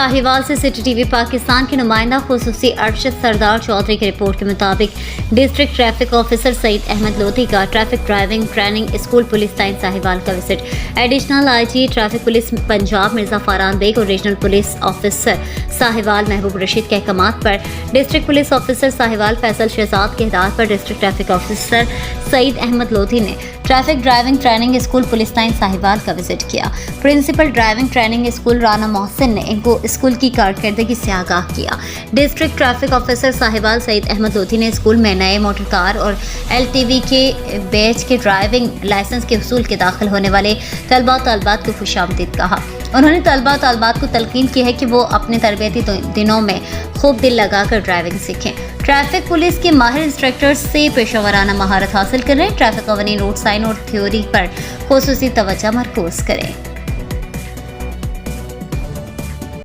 साहिवाल से city TV Pakistan के नुमाइंदा खुसूसी अरशद सरदार चौधरी की रिपोर्ट के मुताबिक district traffic officer Saeed Ahmad Lodhi का traffic driving training school police line Sahiwal का visit. Additional IG traffic police Punjab Mirza Farhan Baig और regional police officer Sahiwal Mehboob Rasheed के अहकामात पर district police officer Sahiwal Faisal Shahzad के हिदायत पर district traffic officer Saeed Ahmad Lodhi ने traffic driving training school police line Sahiwal का विजिट किया। Principal driving training school Rana Mohsin ने इनको स्कूल की कारकर्दगी से आगाह किया। District traffic officer Sahiwal Saeed Ahmad Lodhi ने स्कूल में नए मोटर कार और LTV के बैच के ड्राइविंग लाइसेंस के हसूल के दाखिल होने वाले तलबा तलबात को खुशामदीद कहा। उन्होंने तलबा तलबात को तलकीन की है कि वो अपने तरबियती दिनों में खूब दिल लगाकर ड्राइविंग सीखें। ट्रैफिक पुलिस के माहिर इंस्ट्रक्टर्स से पेशेवराना महारत हासिल करें। ट्रैफिक कवानीन, रोड साइन और थ्योरी पर खुसूसी तवज्जो मरकूज करें।